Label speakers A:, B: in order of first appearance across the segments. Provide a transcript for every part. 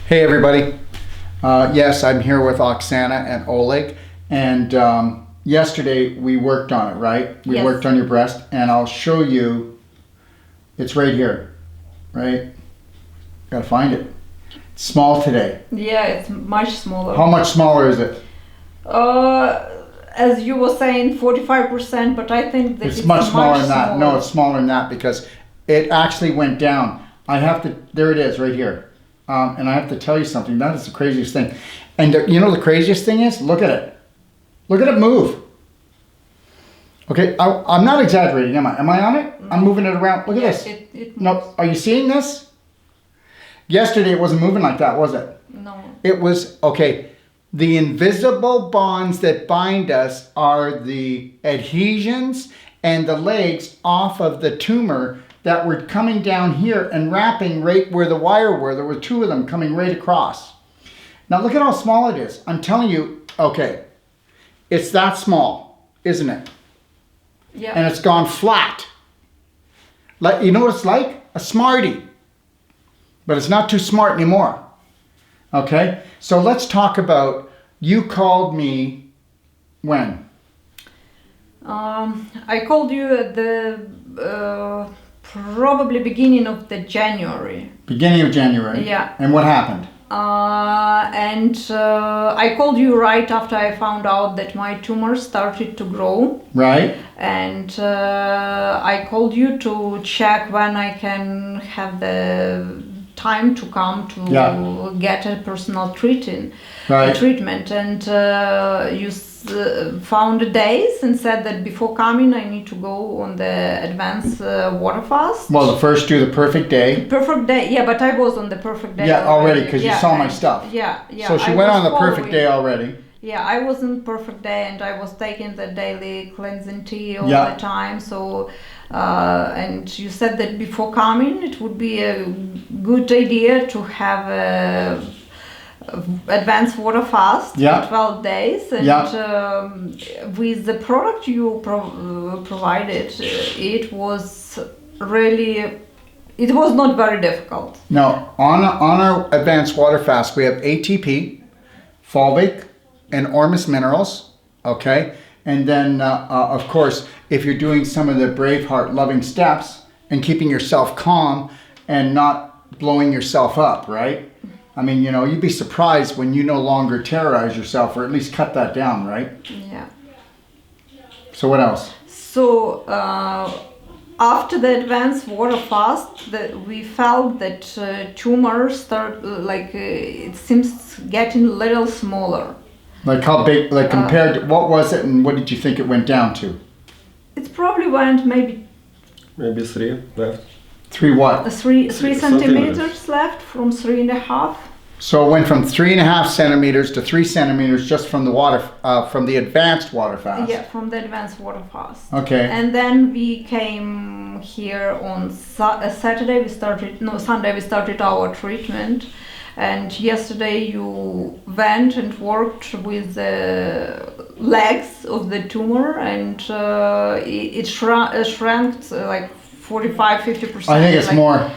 A: Hey everybody. Yes, I'm here with Oksana and Oleg, and yesterday we worked on it, right? We
B: Yes.
A: worked on your breast, and I'll show you. It's right here, right? Gotta find it. It's small today.
B: Yeah, it's much smaller.
A: How much smaller is it?
B: As you were saying, 45%, but I think that
A: It's much smaller than that.
B: smaller.
A: No, it's smaller than that because it actually went down. I have to, there it is right here. And I have to tell you something, that is the craziest thing. And you know the craziest thing is? Look at it. Look at it move. Okay, I'm not exaggerating, am I? Am I on it? I'm moving it around. Look at this.
B: It
A: No,
B: moves.
A: are you seeing this? Yesterday it wasn't moving like that, was it?
B: No.
A: It was, okay, the invisible bonds that bind us are the adhesions and the legs off of the tumor that were coming down here and wrapping right where the wire were. There were two of them coming right across. Now look at how small it is. I'm telling you, okay, it's that small, isn't it?
B: Yeah.
A: And it's gone flat. Like, you know what it's like? A Smartie. But it's not too smart anymore. Okay? So let's talk about, you called me when?
B: I called you at the probably beginning of the January.
A: Beginning of January.
B: Yeah.
A: And what happened?
B: I called you right after I found out that my tumor started to grow.
A: Right?
B: And I called you to check when I can have the time to come to get a personal treatment. And you found days and said that before coming I need to go on the advanced water fast.
A: Well, the first do the perfect day.
B: Perfect day, yeah, but I was on the perfect day.
A: Yeah, already, because you saw my stuff.
B: Yeah.
A: So she went on the perfect day already.
B: Yeah, I was in perfect day and I was taking the daily cleansing tea all
A: Yeah.
B: the time. So, and you said that before coming it would be a good idea to have a advanced water fast
A: Yeah.
B: for 12 days. And with the product you provided, it was not very difficult.
A: No, on our advanced water fast, we have ATP, fulvic, and Ormus minerals, okay? And then, of course, if you're doing some of the Braveheart loving steps and keeping yourself calm and not blowing yourself up, right? I mean, you know, you'd be surprised when you no longer terrorize yourself, or at least cut that down, right?
B: Yeah.
A: So what else?
B: So, after the advanced water fast, we felt that tumors start, it seems getting a little smaller.
A: Like how big, like compared to, what was it and what did you think it went down to?
B: It probably went maybe
C: 3 left.
A: 3 what?
B: 3
C: Centimeters.
B: centimeters left from 3.5.
A: So it went from 3.5 centimeters to 3 centimeters just from the water, from the advanced water fast.
B: Yeah, from the advanced water fast.
A: Okay.
B: And then we came here on Sunday we started our treatment. And yesterday you went and worked with the legs of the tumor, and it shrank like 45-50%.
A: I think it's more.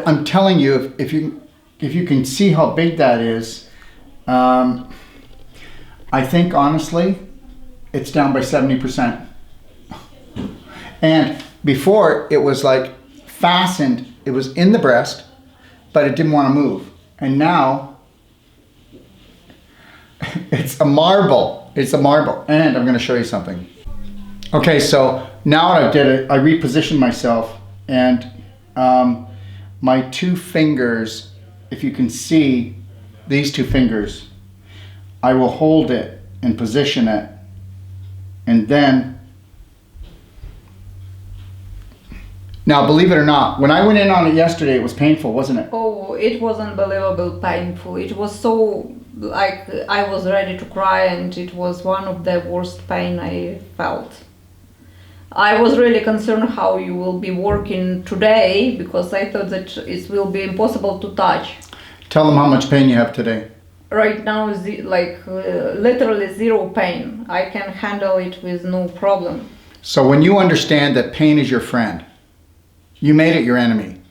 A: I'm telling you, if you can see how big that is, I think honestly, it's down by 70%. And before it was like fastened. It was in the breast, but it didn't want to move. And now it's a marble. It's a marble. And I'm going to show you something. Okay, so now I did it. I repositioned myself, and my 2 fingers, if you can see these 2 fingers, I will hold it and position it, and then, now believe it or not, when I went in on it yesterday, it was painful, wasn't it?
B: Oh, it was unbelievable painful. It was so, like, I was ready to cry, and it was one of the worst pain I felt. I was really concerned how you will be working today, because I thought that it will be impossible to touch.
A: Tell them how much pain you have today.
B: Right now, literally 0 pain. I can handle it with no problem.
A: So when you understand that pain is your friend, you made it your enemy.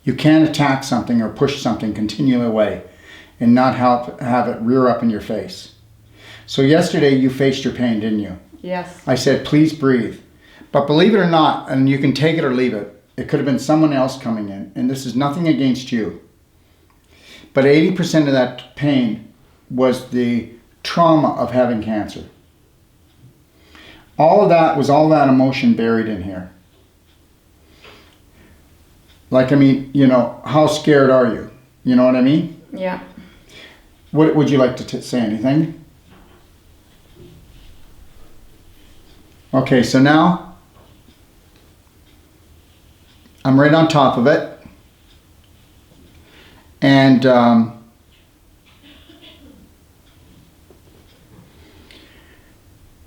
A: You can't attack something or push something continually away and not have it rear up in your face. So yesterday you faced your pain, didn't you?
B: Yes.
A: I said, please breathe. But believe it or not, and you can take it or leave it, it could have been someone else coming in, and this is nothing against you. But 80% of that pain was the trauma of having cancer. All of that was all that emotion buried in here. Like, I mean, you know, how scared are you? You know what I mean?
B: Yeah.
A: What would you like to say? Anything? Okay, so now I'm right on top of it. And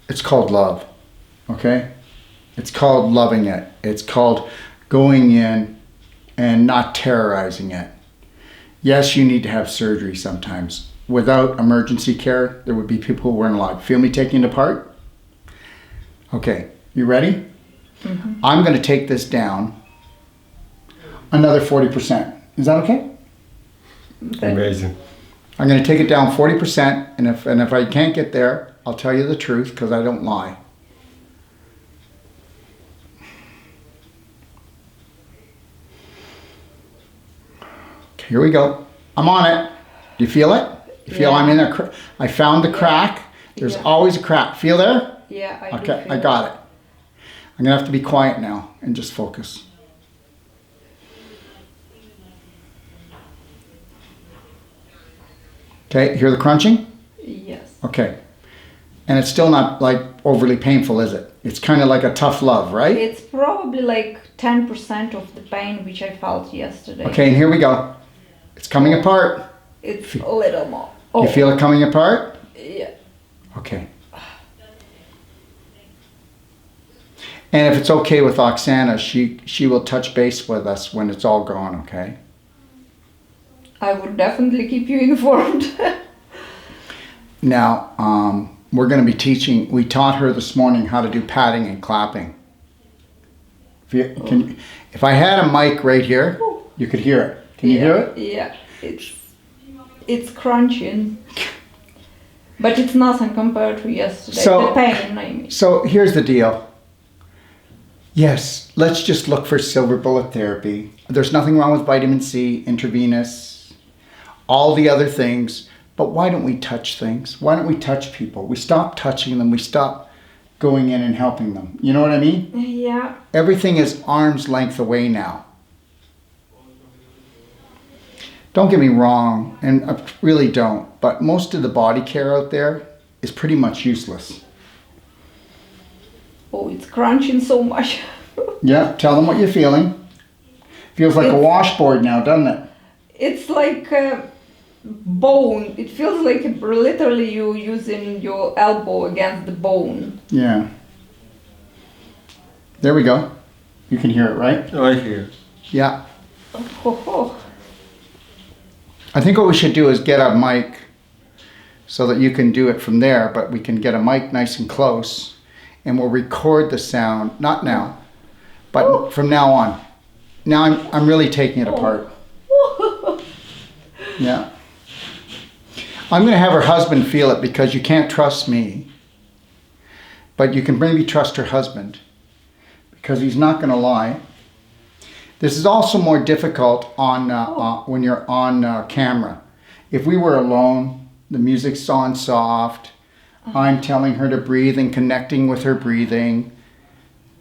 A: it's called love, okay? It's called loving it. It's called going in and not terrorizing it. Yes, you need to have surgery sometimes. Without emergency care, there would be people who weren't alive. Feel me taking it apart? Okay, you ready?
B: Mm-hmm.
A: I'm going to take this down another 40%. Is that okay?
C: Amazing.
A: I'm going to take it down 40%, and if I can't get there, I'll tell you the truth because I don't lie. Okay, here we go. I'm on it. Do you feel it? You feel I'm in there? I found the crack. There's always a crack. Feel there?
B: Yeah, I do
A: Okay,
B: feel
A: I got it. I'm going to have to be quiet now and just focus. Okay, hear the crunching?
B: Yes.
A: Okay. And it's still not like overly painful, is it? It's kind of like a tough love, right?
B: It's probably like 10% of the pain which I felt yesterday.
A: Okay, and here we go. It's coming apart.
B: It's a little more.
A: You feel it coming apart?
B: Yeah.
A: Okay. And if it's okay with Oksana, she will touch base with us when it's all gone, okay?
B: I would definitely keep you informed.
A: Now, we're going to be teaching, we taught her this morning how to do patting and clapping. If I had a mic right here, you could hear it. Can you hear it?
B: Yeah, it's crunching. But it's nothing compared to yesterday. The pain, I mean.
A: So here's the deal. Yes, let's just look for silver bullet therapy. There's nothing wrong with vitamin C, intravenous, all the other things. But why don't we touch things? Why don't we touch people? We stop touching them. We stop going in and helping them. You know what I mean?
B: Yeah.
A: Everything is arm's length away now. Don't get me wrong, and I really don't, but most of the body care out there is pretty much useless.
B: Oh, it's crunching so much.
A: Yeah, tell them what you're feeling. Feels like a washboard now, doesn't it?
B: It's like a bone. It feels like literally you using your elbow against the bone.
A: Yeah. There we go. You can hear it, right?
C: Oh, I hear.
A: Yeah.
B: Oh.
A: I think what we should do is get a mic so that you can do it from there, but we can get a mic nice and close and we'll record the sound, not now, but from now on. Now I'm really taking it apart. Yeah. I'm going to have her husband feel it because you can't trust me, but you can maybe trust her husband because he's not going to lie. This is also more difficult on when you're on camera. If we were alone, the music's on soft, I'm telling her to breathe and connecting with her breathing,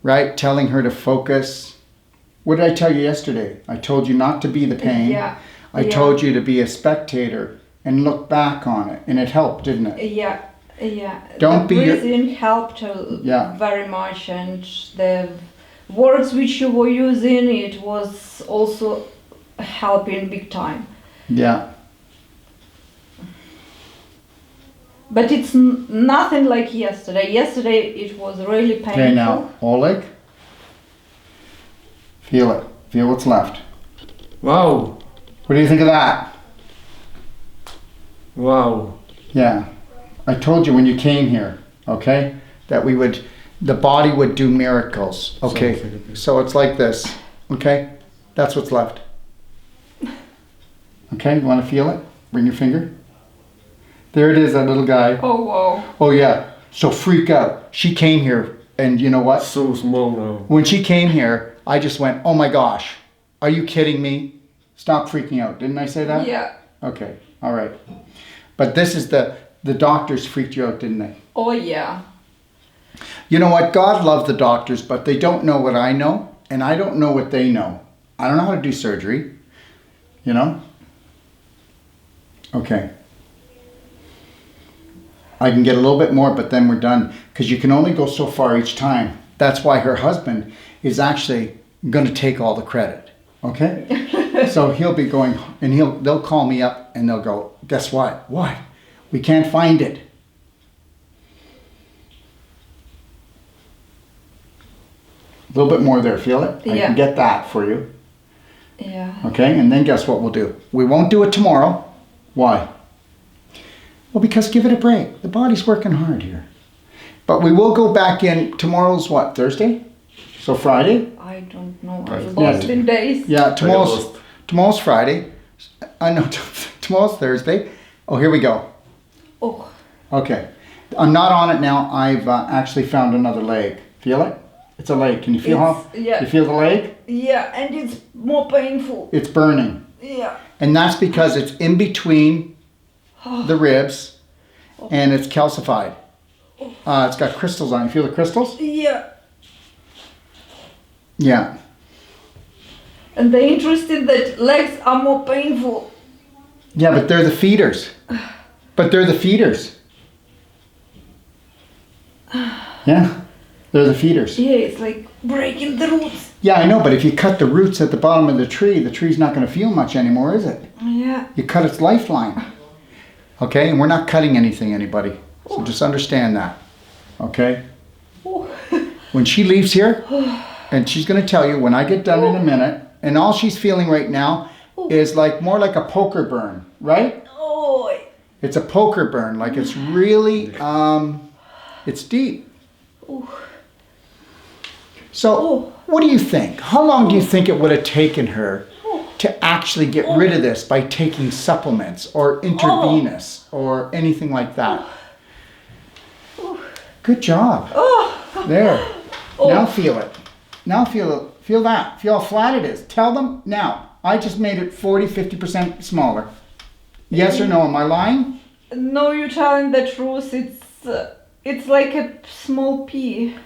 A: right? Telling her to focus. What did I tell you yesterday? I told you not to be the pain.
B: Yeah.
A: I told you to be a spectator and look back on it, and it helped, didn't it?
B: Yeah.
A: Don't
B: the
A: be
B: breathing helped very much, and the words which you were using, it was also helping big time.
A: Yeah.
B: But it's nothing like yesterday. Yesterday it was really painful.
A: Okay, now, Oleg, feel it. Feel what's left.
C: Wow.
A: What do you think of that?
C: Wow.
A: Yeah. I told you when you came here, okay, that the body would do miracles. Okay, so it's like this, okay? That's what's left. Okay, you want to feel it? Bring your finger. There it is, that little guy.
B: Oh, wow.
A: Oh, yeah. So freak out. She came here, and you know what?
C: So small now.
A: When she came here, I just went, oh my gosh, are you kidding me? Stop freaking out. Didn't I say that?
B: Yeah.
A: Okay, all right. But this is the doctors freaked you out, didn't they?
B: Oh, yeah.
A: You know what? God loved the doctors, but they don't know what I know, and I don't know what they know. I don't know how to do surgery, you know? Okay. I can get a little bit more, but then we're done, because you can only go so far each time. That's why her husband is actually going to take all the credit, okay? So he'll be going, and they'll call me up, and they'll go, guess what? What? We can't find it. A little bit more there, feel it? I can get that for you.
B: Yeah.
A: Okay, and then guess what we'll do? We won't do it tomorrow. Why? Well, because give it a break. The body's working hard here. But we will go back in, tomorrow's what, Thursday? So Friday?
B: I don't know. I
C: Yeah.
B: lost in days.
A: Yeah, tomorrow's Friday. I know, tomorrow's Thursday. Oh, here we go.
B: Oh.
A: Okay. I'm not on it now. I've actually found another leg. Feel it? It's a leg. Can you feel
B: Yeah.
A: You feel the leg?
B: Yeah, and it's more painful.
A: It's burning.
B: Yeah.
A: And that's because it's in between the ribs and it's calcified. It's got crystals on it. You feel the crystals?
B: Yeah.
A: Yeah.
B: And the interesting that legs are more painful.
A: Yeah, but they're the feeders. Yeah, they're the feeders.
B: Yeah, it's like breaking the roots.
A: Yeah, I know, but if you cut the roots at the bottom of the tree's not going to feel much anymore, is it?
B: Yeah.
A: You cut its lifeline. Okay, and we're not cutting anything, anybody. So just understand that. Okay? When she leaves here, and she's going to tell you when I get done in a minute, and all she's feeling right now is like more like a poker burn, right?
B: Oh.
A: It's a poker burn, like it's really, it's deep. So, what do you think? How long do you think it would have taken her to actually get rid of this by taking supplements or intravenous or anything like that? Good job. There. Now feel it. Now feel that. Feel how flat it is. Tell them now. I just made it 40-50% smaller. Yes or no? Am I lying?
B: No, you're telling the truth. It's like a small pea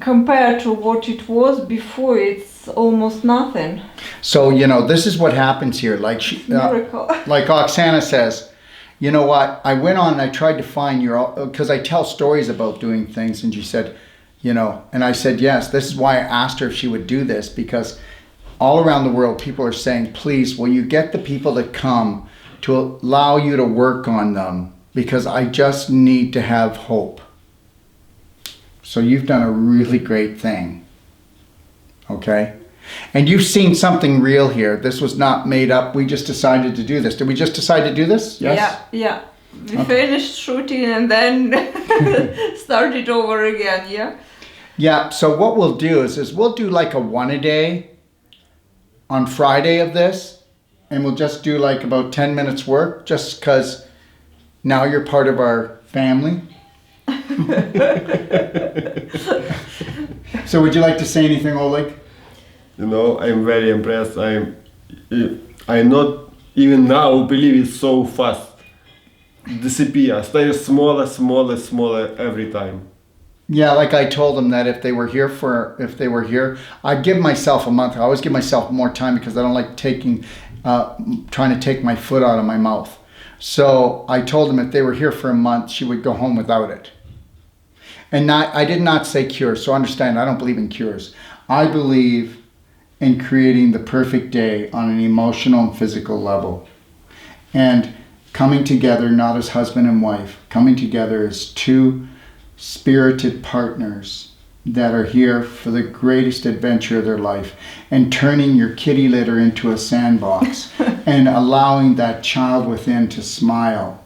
B: compared to what it was before. It's almost nothing.
A: So this is what happens here. Like
B: Miracle.
A: Like Oksana says, you know what? I went on and I tried to find because I tell stories about doing things, and she said, and I said yes. This is why I asked her if she would do this, because all around the world, people are saying, please, will you get the people that come to allow you to work on them? Because I just need to have hope. So you've done a really great thing. Okay? And you've seen something real here. This was not made up. We just decided to do this. Did we just decide to do this? Yes?
B: Yeah. We finished shooting and then started over again, yeah?
A: Yeah, so what we'll do is we'll do like a 1 a day on Friday of this, and we'll just do like about 10 minutes work, just because now you're part of our family. So would you like to say anything, Oleg?
C: I'm very impressed. I not even now believe it's so fast. Disappear. Stay smaller every time.
A: Yeah, like I told them that if they were here, I'd give myself a month. I always give myself more time because I don't like trying to take my foot out of my mouth. So I told them if they were here for a month, she would go home without it. And I did not say cures, so understand, I don't believe in cures. I believe in creating the perfect day on an emotional and physical level. And coming together, not as husband and wife, coming together as two spirited partners that are here for the greatest adventure of their life, and turning your kitty litter into a sandbox and allowing that child within to smile.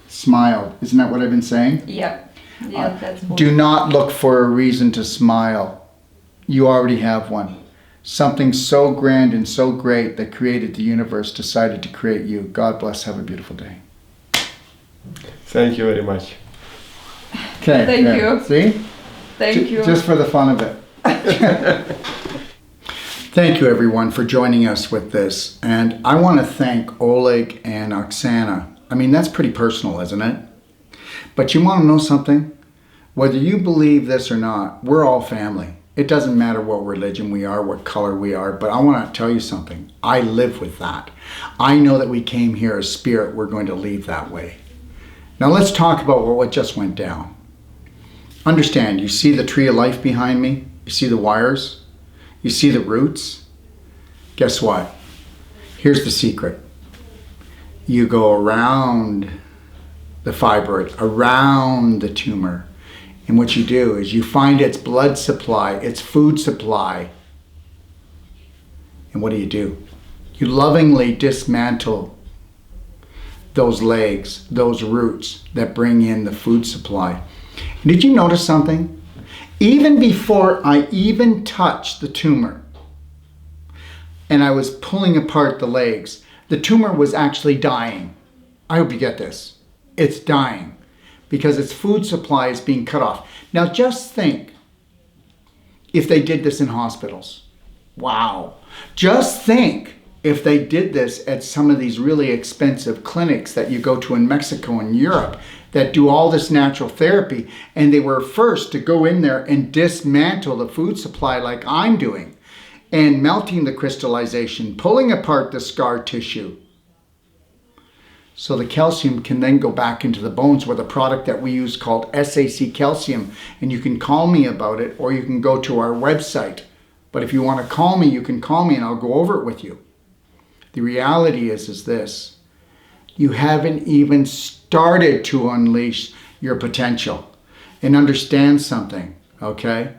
A: Isn't that what I've been saying?
B: Yeah, that's what.
A: Do not look for a reason to smile. You already have one. something so grand and so great that created the universe decided to create you. God bless. Have a beautiful day.
C: Thank you very much.
A: Okay.
B: Thank you.
A: See?
B: Thank you.
A: Just for the fun of it. Thank you, everyone, for joining us with this. And I want to thank Oleg and Oksana. I mean, that's pretty personal, isn't it? But you want to know something? Whether you believe this or not, we're all family. It doesn't matter what religion we are, what color we are, but I want to tell you something. I live with that. I know that we came here as spirit. We're going to leave that way. Now let's talk about what just went down. Understand, you see the tree of life behind me? You see the wires? You see the roots? Guess what? Here's the secret. You go around the fibroid, around the tumor. And what you do is you find its blood supply, its food supply. And what do? You lovingly dismantle those legs, those roots that bring in the food supply. And did you notice something? Even before I even touched the tumor and I was pulling apart the legs, the tumor was actually dying. I hope you get this. It's dying because its food supply is being cut off. Now just think if they did this in hospitals. Wow. Just think if they did this at some of these really expensive clinics that you go to in Mexico and Europe that do all this natural therapy, and they were first to go in there and dismantle the food supply like I'm doing, and melting the crystallization, pulling apart the scar tissue. So the calcium can then go back into the bones with a product that we use called SAC calcium. And you can call me about it, or you can go to our website. But if you want to call me, you can call me and I'll go over it with you. The reality is this. You haven't even started to unleash your potential and understand something, okay?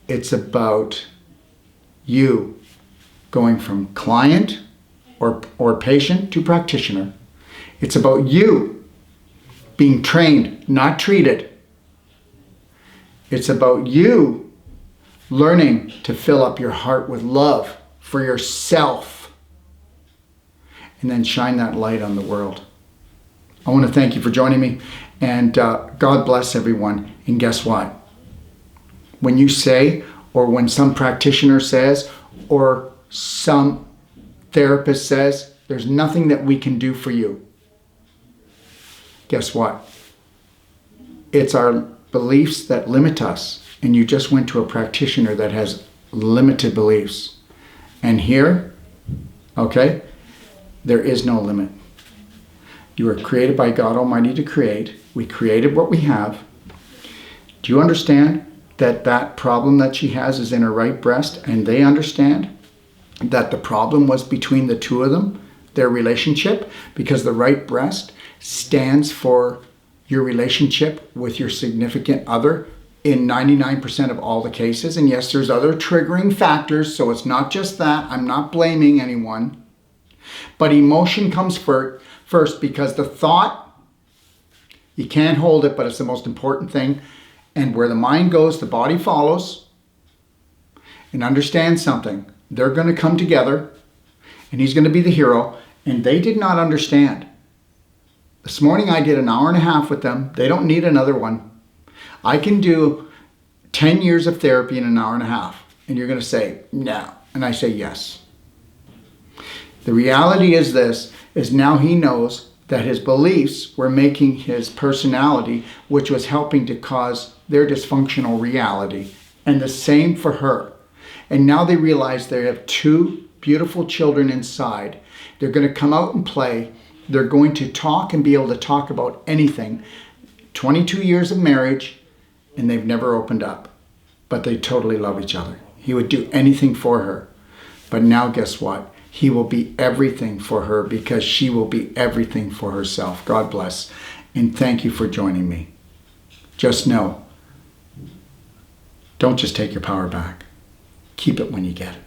A: It's about you going from client or patient to practitioner. It's about you being trained, not treated. It's about you learning to fill up your heart with love for yourself and then shine that light on the world. I want to thank you for joining me, and God bless everyone. And guess what? When you say, or when some practitioner says, or some therapist says, there's nothing that we can do for you. Guess what? It's our beliefs that limit us. And you just went to a practitioner that has limited beliefs. And here, okay, there is no limit. You were created by God Almighty to create. We created what we have. Do you understand that that problem that she has is in her right breast? And they understand that the problem was between the two of them, their relationship, because the right breast stands for your relationship with your significant other in 99% of all the cases. And yes, there's other triggering factors, so it's not just that. I'm not blaming anyone. But emotion comes first because the thought, you can't hold it, but it's the most important thing. And where the mind goes, the body follows. And understand something. They're going to come together, and he's going to be the hero. And they did not understand. This morning I did an hour and a half with them. They don't need another one. I can do 10 years of therapy in an hour and a half. And you're going to say, no. And I say, yes. The reality is this, is now he knows that his beliefs were making his personality, which was helping to cause their dysfunctional reality. And the same for her. And now they realize they have two beautiful children inside. They're going to come out and play. They're going to talk and be able to talk about anything. 22 years of marriage, and they've never opened up. But they totally love each other. He would do anything for her. But now guess what? He will be everything for her because she will be everything for herself. God bless. And thank you for joining me. Just know, don't just take your power back. Keep it when you get it.